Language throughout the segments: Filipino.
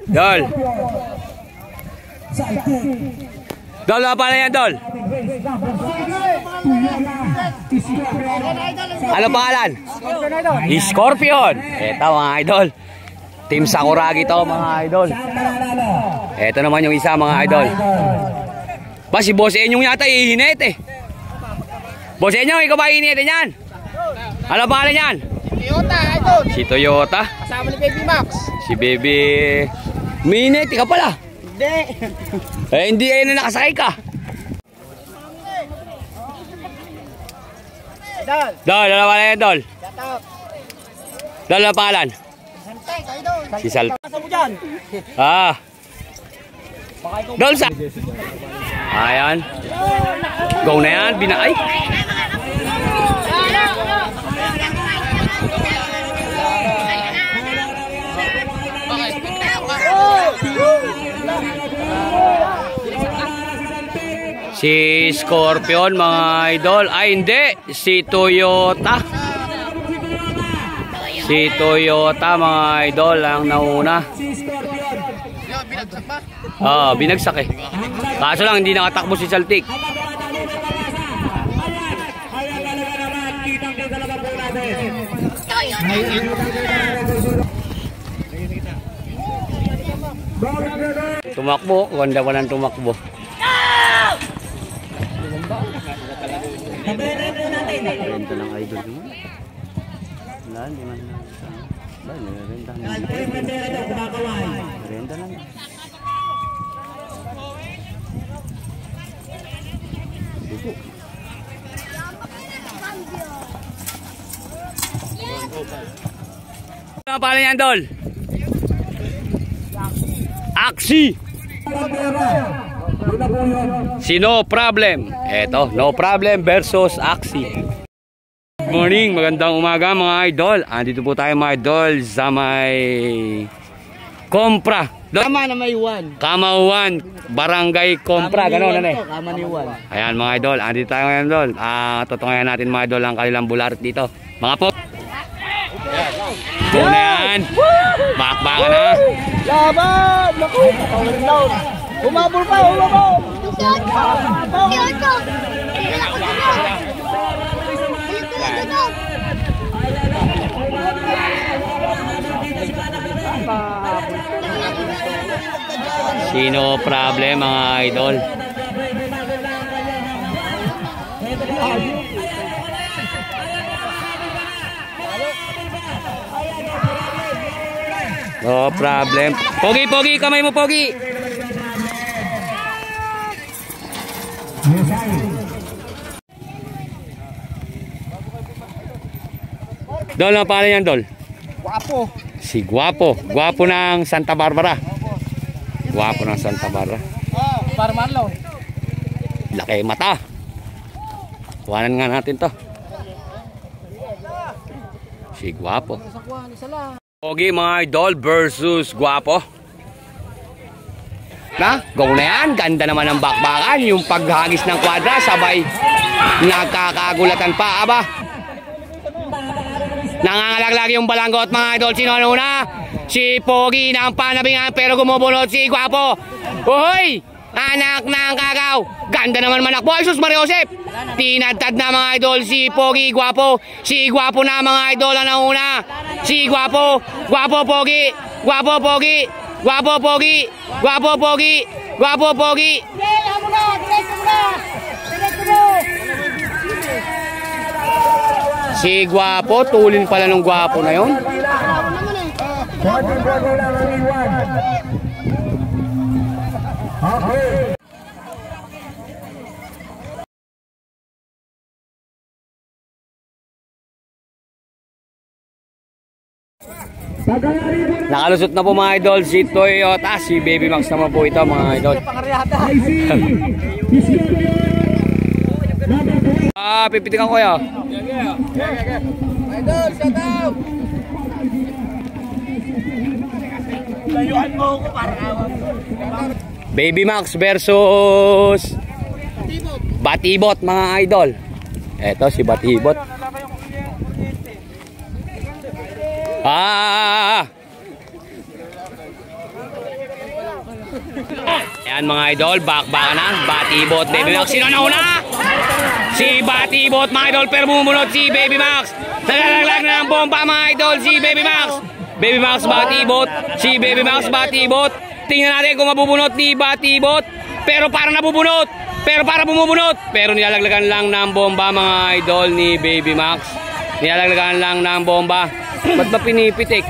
Dol. Dol, apa na yan, Dol? Ano pangalan? Scorpion. Eto mga idol. Team Sakuragi to mga idol. Eto naman yung isa mga idol. Ba si Boss Enyong yata ihinit eh. Boss Enyong, ikaw ba ihinitin yan? Ano pangalan yan? Toyota, idol. Si Toyota. Kasama ni Baby Max. Si Baby Minute, ikaw pala. Hindi. Hindi ayun na nakasakay ka. Idol. Dol, ano pangalan yan, Dol? Shout out. Dol, ano pangalan? Santay, idol. Si Sal. Kasama mo dyan. Dol sa. Ayan. Go na yan, binaay. Si Scorpion mga idol. Ay hindi, si Toyota. Si Toyota mga idol ang nauna. Binagsak ba? Binagsak eh. Kaso lang hindi nakatakbo si Saltik. Tumakbo, ganda pa ng tumakbo. Renta ng idol mo. Wala, hindi man lang. Renta lang. Renta lang. Dugo. Ano pala yan, Dol? Aksi! Si No Problem. Eto, No Problem versus Aksi. Good morning, magandang umaga mga idol. Andito po tayo mga idol sa may Kompra. Kama na may Juan. Kamauan, Barangay Kompra. Gano'n na eh. Kama ni Juan. Ayan mga idol, andito tayo ngayon idol. Tutungayan natin mga idol ang kanilang bularit dito. Mga po. Doon na yan. Bakbaka na. Laban! Naku! Tawin down. Humabol pa! Humabol! Sino problem mga idol? No problem. Pogi, Pogi, kamay mo, Pogi. Dol, ano pangalan yan, Dol? Guapo. Si Guapo. Guapo ng Santa Barbara. Guapo ng Santa Barbara. Para Marlo. Laki mata. Kuhanan nga natin to. Si Guapo. Pogi mga idol versus Guapo. Na, go na yan. Ganda naman ng bakbakan. Yung paghagis ng kwadra, sabay nagkakagulatan pa. Aba, nangangalaglag yung balanggot mga idol. Sino una? Si Pogi ng panabingan pero gumubunot si Guapo. Uhoy! Anak ng kagaw. Ganda naman manakbo. Ay sus Maria Josep. Tinadtad na mga idol si Pogi Guapo. Si Guapo na mga idol ang nauna. Si Guapo. Guapo Pogi. Guapo Pogi. Guapo Pogi. Guapo Pogi. Guapo Pogi. Si Guapo. Tulin pala ng Guapo na yun. Okay. Nakalusot na po mga idol si Toyota, si Baby Max naman po ito mga idol. Pipitikan ko ya. Idol, shout out. Layuan mo ako para Baby Max versus Batibot mga idol. Eto si Batibot. Ayan mga idol, back na. Batibot, Baby Max. Sino na una? Si Batibot mga idol, pero bumunot si Baby Max. Nalalaglag na ng bomba mga idol si Baby Max. Baby Max, Batibot. Si Baby Max, Batibot. Tingnan natin kung mabubunot ni Batibot. Pero parang nabubunot. Pero para bumubunot. Pero nilalaglagan lang ng bomba mga idol ni Baby Max. Nilalaglagan lang ng bomba. Ba't ba pinipitik?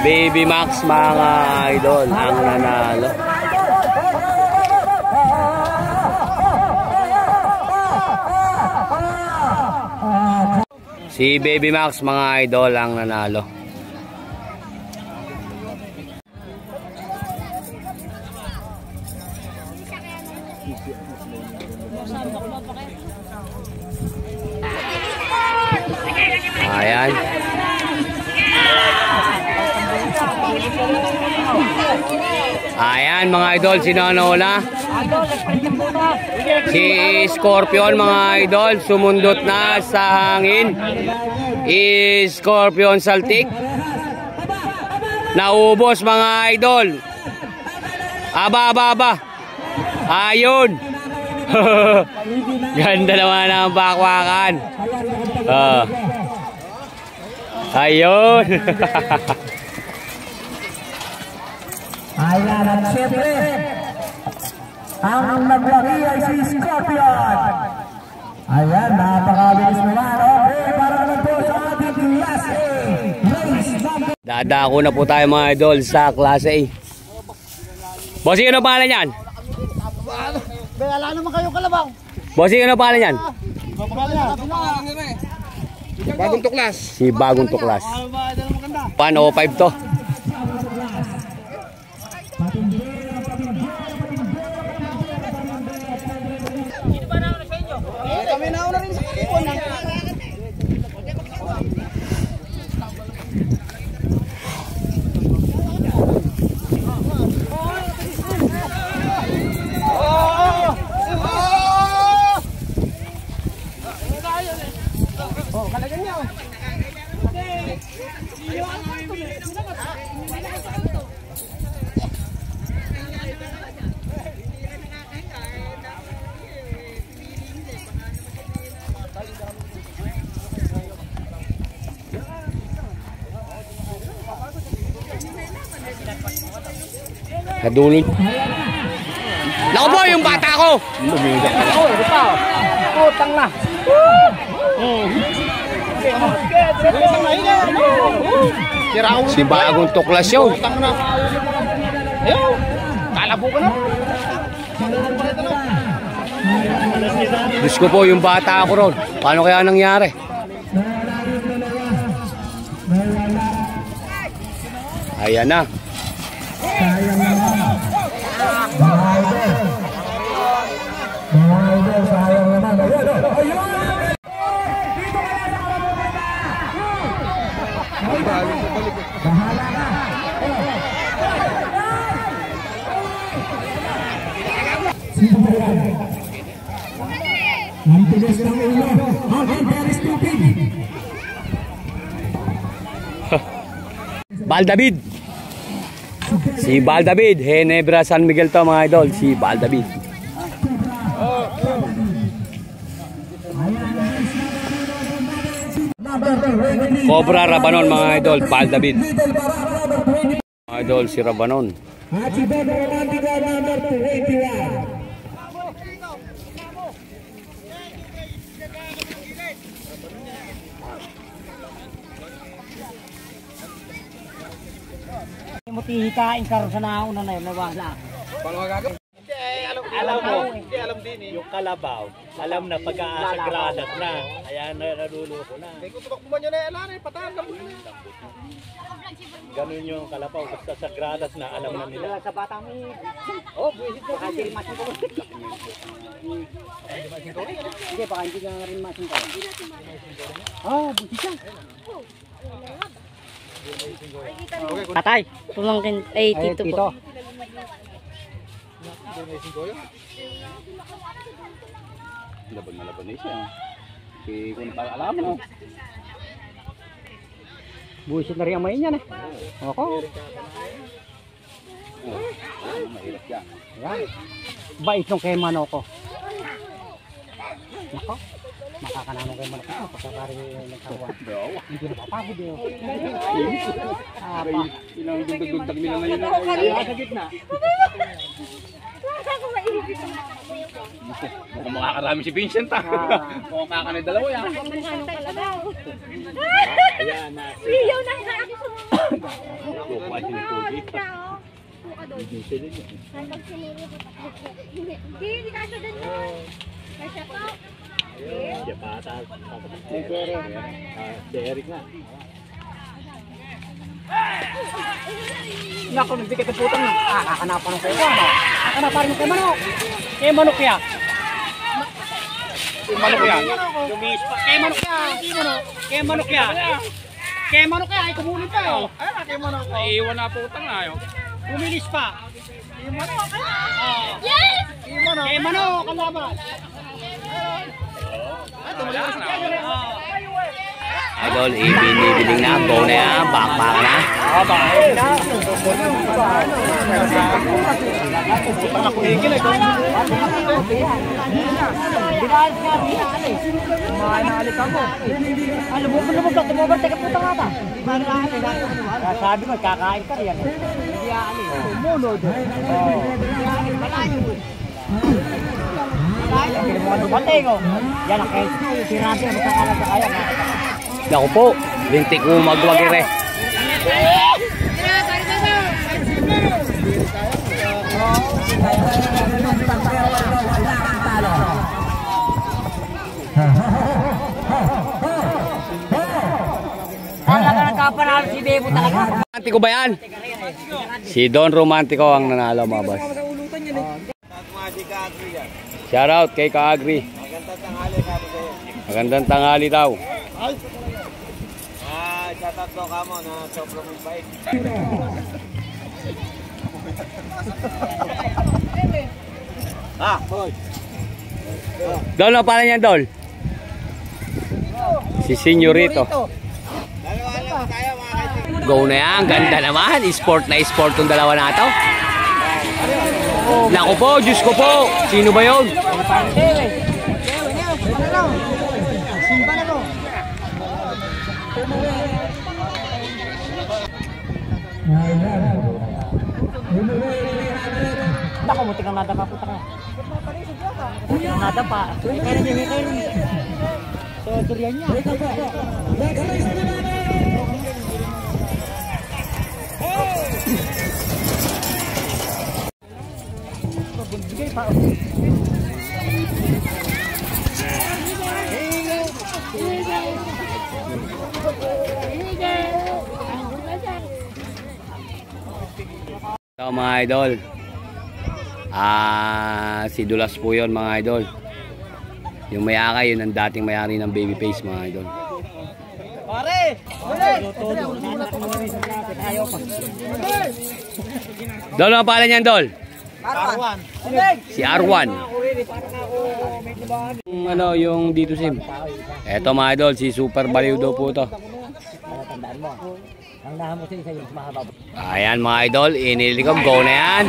Baby Max mga idol ang nanalo. Si Baby Max mga idol ang nanalo. Ayan. Ayan mga idol, sino na? Si Scorpion mga idol, sumundot na sa hangin. Scorpion Saltik. Naubos mga idol. Aba. Ayun. Ganda naman ang bakwakan. Ayun. Ayan, at siyempre, ang naglaki ay si Scorpion. Ayan, napakabilis naman. Okay, para naman po sa ating Class A race number. Dadako na po tayo mga idol sa Class A. Bossing, ano pangalan yan? Wala naman kayong kalabaw. Bossing, ano pangalan yan? Bagong tuklas. Si Bagong Tuklas. 105 to. Kami na una rin sa kipon. Kadulot. Naku po yung bata ko. Utang na. Si Bagong Tuklas yun. Kalabo ko na. Diyos ko po yung bata ko ron. Paano kaya nangyari? Ayan na. Baldavid. Si Baldavid, Ginebra San Miguel to mga idol, si Baldavid. Cobra Rabanon mga idol, Baldavid. Mga idol si Rabanon. Mutihikain karon sa nauna na yun, nawala. Alam mo, alam din eh. Yung kalabaw, alam na pag-aasagradat na. Kaya naluluko na. Kututok mo man yun eh, alam eh, patahan ka mo. Ganun yung kalabaw, basta sagradat na, alam na nila. Sa batang oh, buwisit ko. Baka hindi masin ko. Hindi, baka hindi ka rin masin ko. Oh, buwisit ka. Patay. Pumangkin, tito po. Laban na laban na siya. Kung alam mo. Buisit na rin ang main yan eh. Ako. Mahirap yan. Yan. Bait nung kay Manoko. Nako. Makakanamon kay Manoko. Pagkakari nagkawa. Hindi na papagod yun. Ilang dugdag nila na yun. Sa gitna. Mukhang makakarami si Vincent ha. Mukhang kakanay dalawa yan. Ayan na. Siyaw na nga. Kukuha si Nikoji. Hindi kasi doon yun. Kasi po. Siya pa ata. Si Eric nga. Naku, nagdikit ang putang na. Kakanapan ng kayo. Kakanapan ng kay Manok. Kay Manok ya. Kay Manok ya. Lumis pa. Kay Manok ya. Kay Manok ya. Kay Manok ya. Ay, kumunin pa yun. Kay Manok. Naiiwan na putang na yun. Lumilis pa. Kay Manok. Yes! Kay Manok. Ang laban. Idol, ibinibiling na. Go na yan. Backpack na. Sabi mo, kakain ka rin. Hindi aalis. Munod. Yan ang kayo. Sinabi ang magkakalag na kaya. Naku po. Lintik mo magwagire. Talaga nagkapanalo si Bebo talaga. Romantiko ba yan? Si Don Romantico ang nanalo mga boss. Shoutout kay Kaagri. Magandang tanghali daw. Shoutout ko ka mo na sobrang bait. Dol, ano pala niyan, Dol? Si Senyorito. Go na yan. Ganda naman. Sport na sport yung dalawa na ito. Naku po, Diyos ko po. Sino ba yun? Naku, muti kang nadapa po taka. Muti kang nadapa. Kaya niya, kaya niya. So, durian niya. Bigay pa. So, mga idol. Si Dulas po yun mga idol. Yung may-akay, yun ang dating may-ari ng Babyface mga idol. Pare! Dol, ano pala niyan, Dol? Arwan. Si Arwan. Ano, yung dito sim. Eto mga idol, si Super Baliw daw po to. Tandaan mo. Ang nahan mo sa isa yung mahaba. Ayan mga idol, inilikog. Go na yan.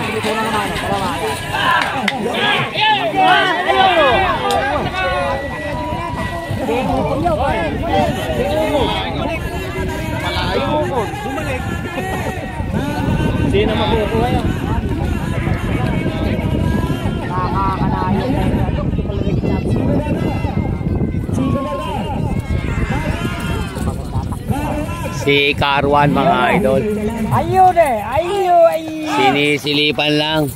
Hindi na makukuha yan. Si Karwan mga idol. Ayun eh! Ayun! Sinisilipan lang.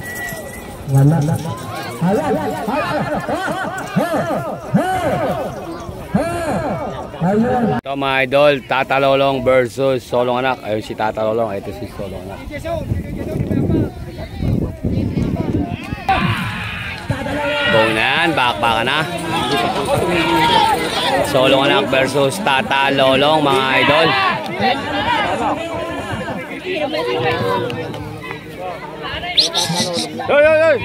Ito mga idol, Tata Lolong versus Solong Anak. Ayun si Tata Lolong, ito si Solong Anak. Go na yan, back na. Solong Anak versus Tata Lolong mga idol. Hoy, hoy, hoy!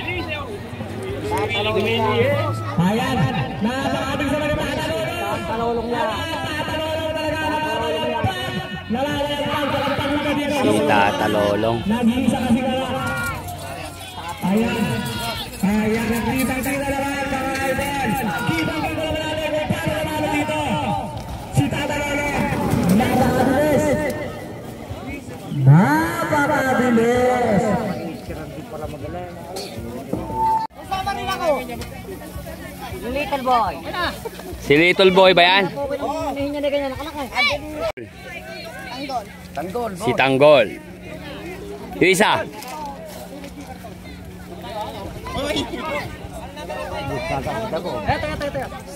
Ayan, napakating sa mga tatalulong na. Tatalolong. Nag-iisa kasi ka lang. Ayan. Ayan, kitang-kita naman mga idol. Kitang-kita naman natin kung paano naman dito. Si Tatalolong. Napakabilis. Napakabilis. Kasama rin ako. Little boy. Si Little Boy ba yan? Hinahin niya na ganyan nakalakay. Tanggol. Si Tanggol. Yung isa.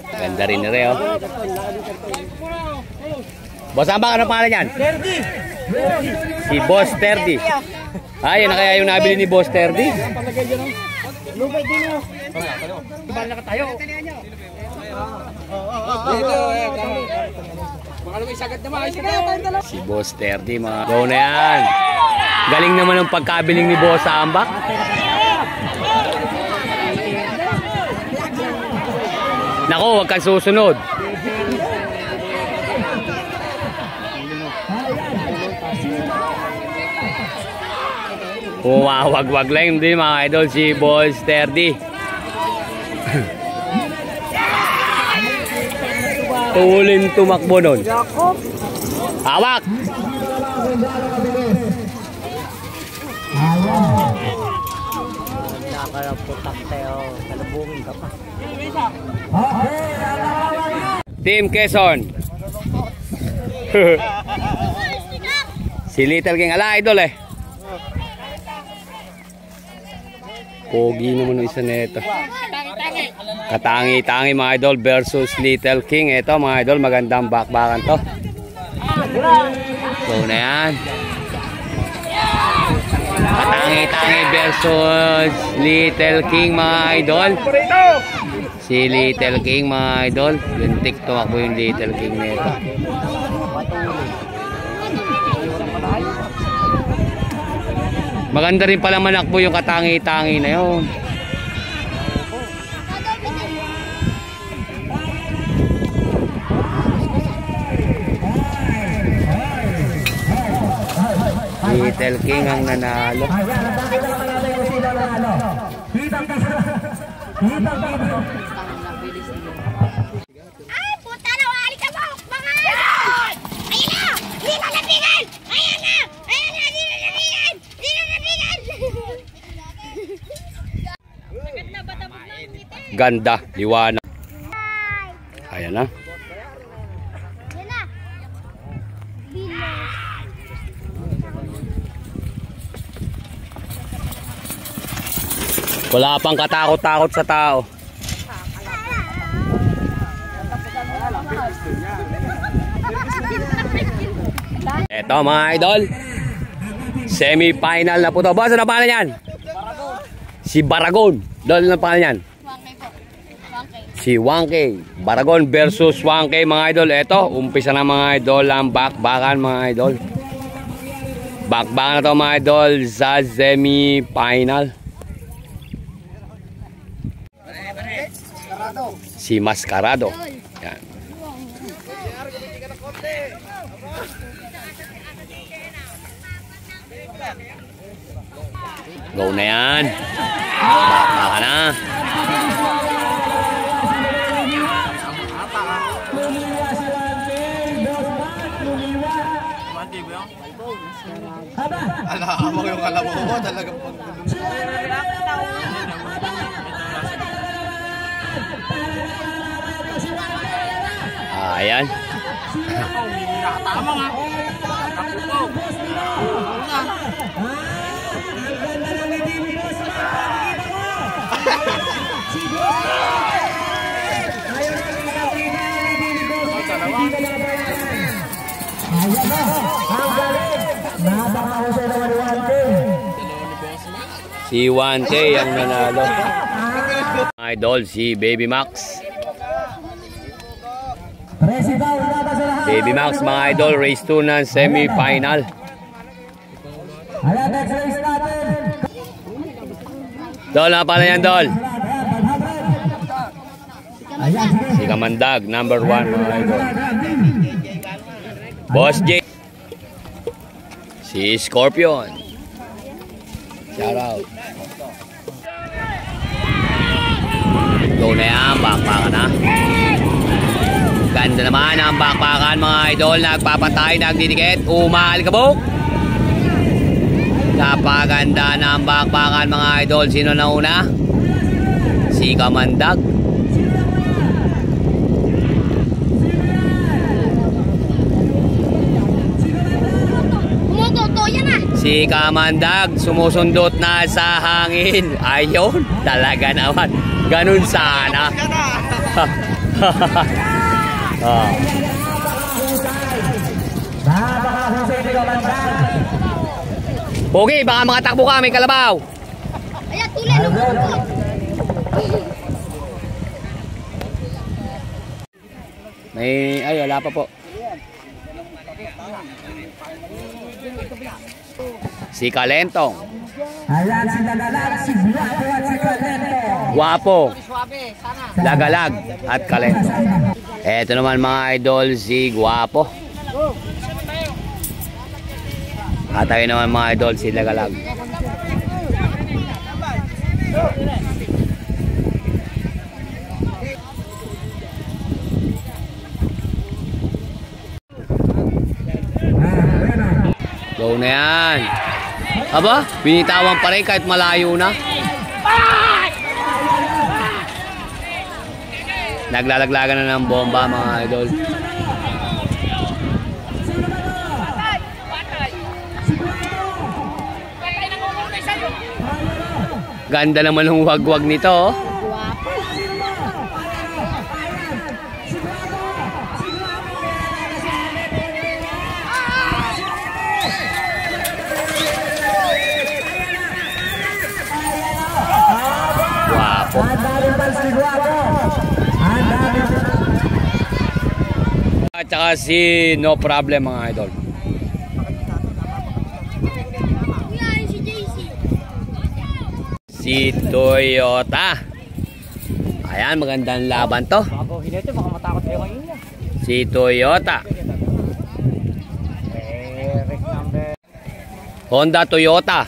Ganda rin na rin, oh. Boss Ambak, ano pangalan yan? Si Boss Terdy. Ay, yan na kaya yung nabili ni Boss Terdy. Lugay din mo. Ibang na tayo. Si Boss Terdy, mga go na yan. Galing naman ang pagkabiling ni Boss Ambak. Nako, huwag kang susunod. Umawag-wag lang din mga idol si Boss Terdy. Tulin tumakbo nun. Hawak! Nakaraputak tayo. Salubungin ka pa. Team Quezon. Si Little King. Ala, idol eh. Pogi naman ng isa nito. Katangi-tangi mga idol versus Little King. Ito mga idol, magandang bakbakan to. So na yan. Katangi-tangi versus Little King mga idol. Si Little King mga idol. Lintik tumakbo yung Little King nito. Maganda rin pala manakbo yung katangi-tangi na yun. Little King ang nanalo. Ay, puta na, wali ka mo! Mga! Ayan na! Hindi na napigan! Ayan na! Ayan na! Hindi na napigan! Hindi na napigan! Maganda ba tapos na ang ngiti? Ganda, liwanag. Ayan na. Ayan na! Bilis! Wala pang katakot-takot sa tao. Eto mga idol, semi-final na po to. Boss, ano pangalan yan? Si Baragon. Dol, ano pangalan yan? Si Wangkay. Baragon versus Wangkay mga idol. Eto, umpisa na mga idol ang bakbakan mga idol. Bakbakan na to mga idol sa semi-final. Si Mascarado. Yan. Go na yan. Baka na. Alam mo yung alam mo talagang Ayan. Si Wante ang nanalo. Idol si Baby Max. Baby Max mga idol, race 2 ng semi-final. Ayan, next race natin. Dol, na pala yan, Dol. Ayan, sige. Si Kamandag, number 1 mga idol. Boss J. Si Scorpion. Shout out. Go na yan, bakpakan na. Ganda naman ang bakpakan mga idol. Nagpapatay, nagdidikit, umalikabok. Napaganda ng bakbakan mga idol. Sino na una? Si Kamandag. Si Kamandag sumusundot na sa hangin. Ayun, talaga naman. Ganun sana. Pogi, baka makatakbo ka, may kalabaw. Ayan, tuloy, lumulot. Ay, wala pa po. Si Kalentong. Ayan, si Lagalag, si Guapo at si Kalentong. Guapo, Lagalag at Kalentong. Eto naman mga idol, si Guapo. At tayo naman mga idol, si Lagalag. Go na yan. Aba, binitawan pa rin kahit malayo na. Naglalaglagan na ng bomba mga idol. Ganda naman ng wagwag nito. Oh. Guapo. At saka si No Problem mga idol. Si Toyota. Ayan, magandang laban to. Si Toyota. Honda Toyota.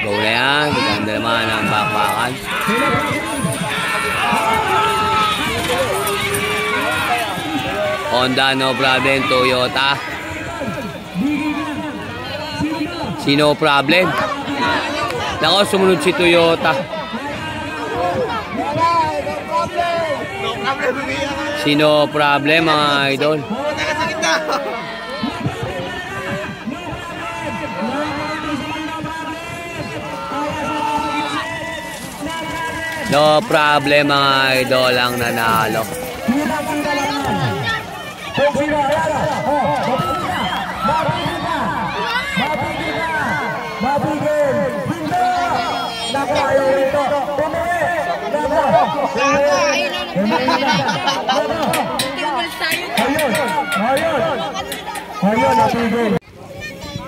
Go na yan. Maganda naman ang bakbakan. Honda, No Problem, Toyota. Si No Problem. Nako, sumunod si Toyota. Si No Problem mga idol. No Problem mga idol ang nanalo.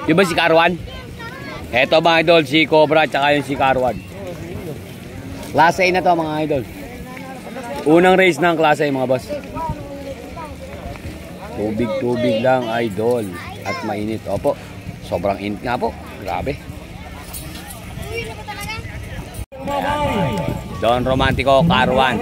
Di ba si Carwan? Eto mga idol, si Cobra tsaka yung si Carwan. Class A na to mga idol. Unang race ng Class A mga boss. Tubig lang idol. At mainit. Opo, sobrang init nga po. Grabe. Don Romantico, Carwan.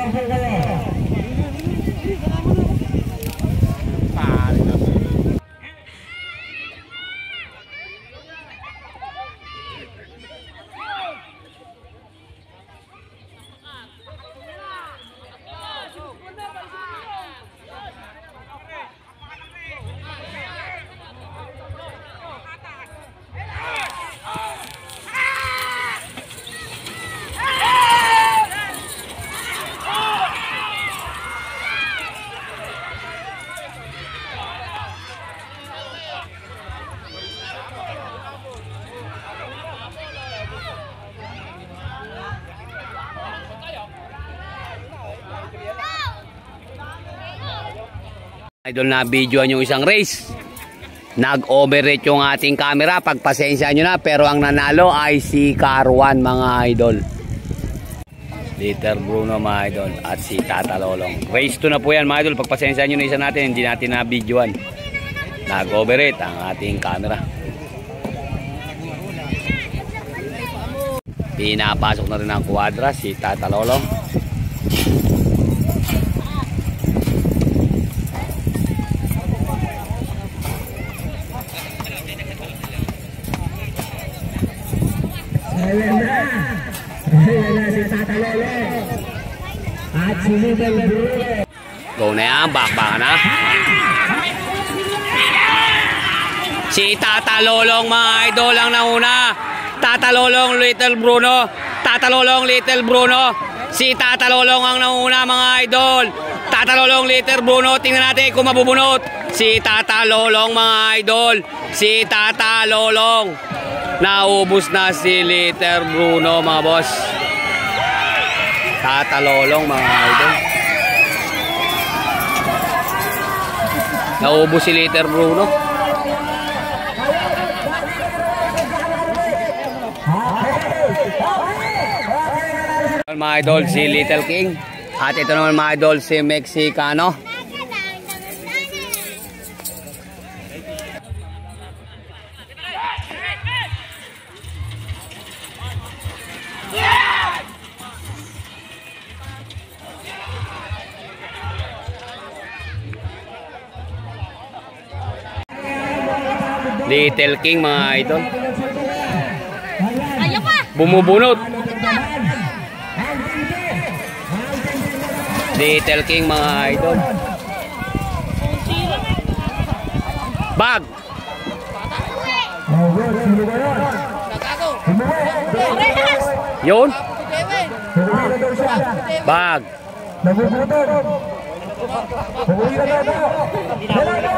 Idol, na videoan yung isang race. Nag-overrate yung ating camera. Pagpasensya nyo na. Pero ang nanalo ay si Carwan mga idol. Little Bruno mga idol. At si Tata Lolong. Race 2 na po yan mga idol. Pagpasensya nyo na isa natin. Hindi natin na-videoan. Nag-overrate ang ating camera. Pinapasok na rin ang kwadra si Tata Lolong. Ayan na si Tata Lolong at si Little Bruno. Go na yan, bakbaka na. Si Tata Lolong mga idol ang nauna. Tata Lolong, Little Bruno. Tata Lolong, Little Bruno. Si Tata Lolong ang nauna mga idol. Tata Lolong, Little Bruno. Tingnan natin kung mabubunot. Si Tata Lolong mga idol. Si Tata Lolong. Naubos na si Little Bruno mga boss. Tata Lolong mga idol. Naubos si Little Bruno. Mga idol si Little King. At ito naman mga idol si Mexicano. Little King mga idol. Bumubunot. Little King mga idol. Bag. Yun. Bag.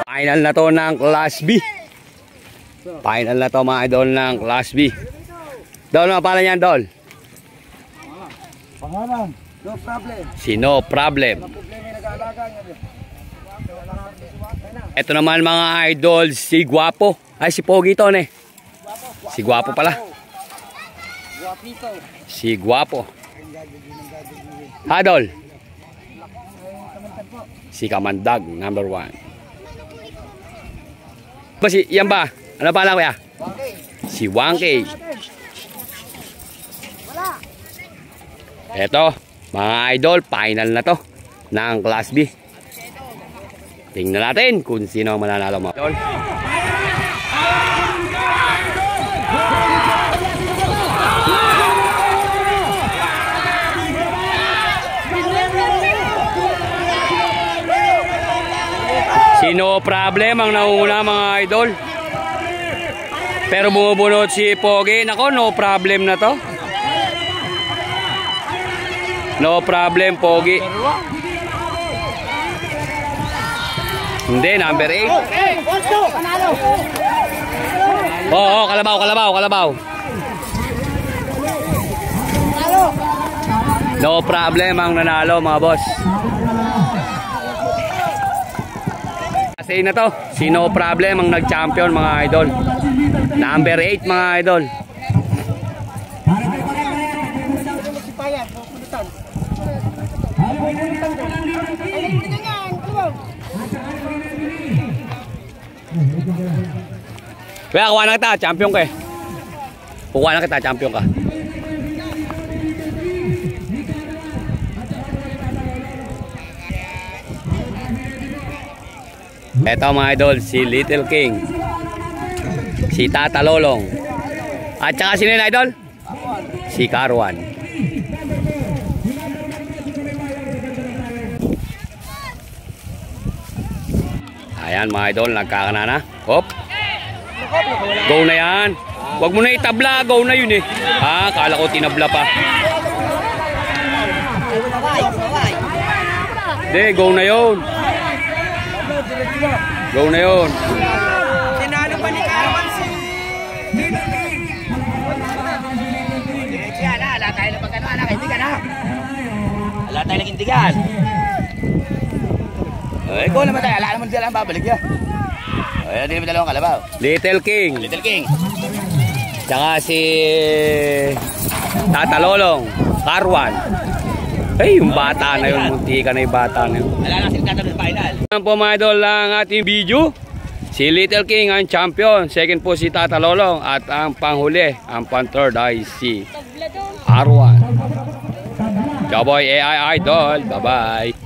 Final na to ng Class B. Final na to mga idol ng Class B. Dol, ano pala niyan, Dol? Pangalan, no problem. Si No Problem. Ito naman mga idol, si Guapo. Ay, si Pogi to, ne? Si Guapo pala. Si Guapo. Ha, Dol? Si Kamandag, number 1. Yan ba? Ano pala kuya? Si Wangkey. Eto, mga idol, final na to ng Class B. Tingnan natin kung sino ang mananalo mga idol. Sino problem ang nauna mga idol? Pero bumubunot si Pogi. Nako, no problem na to. No problem, Pogi. Hindi, number 8. Oo, kalabaw, kalabaw, kalabaw. No problem ang nanalo mga boss. Kasi na to, si No Problem ang nag-champion mga idol. Number 8 mga idol. Kaya kuha na kita, champion ka eh. Kuha na kita, champion ka. Eto mga idol, si Little King, si Tata Lolong, at saka sino yun idol? Si Carwan. Ayan mga idol, nagkakana na. Hop. Go na yan. Huwag mo na itabla, go na yun eh. Ah, kala ko tinabla pa. Hindi, go na yun. Go na yun. Tinalo pa ni Carwan si... Ala tayo na pagkano, ala kaintigan ha. Ala tayo nagintigan. Ikaw naman tayo, ala naman sila ang babalik ya. Ayan din yung dalawang kalabaw. Little King. Little King. Tsaka si Tata Lolong. Carwan. Ay, yung bata na yun. Muntika na yung bata na yun. Wala na sila tatanong sa final. Ayan po mga idol ang ating video. Si Little King ang champion. Second po si Tata Lolong. At ang panghuli, ang pan-third ay si Carwan. Cowboy AI Idol. Bye-bye.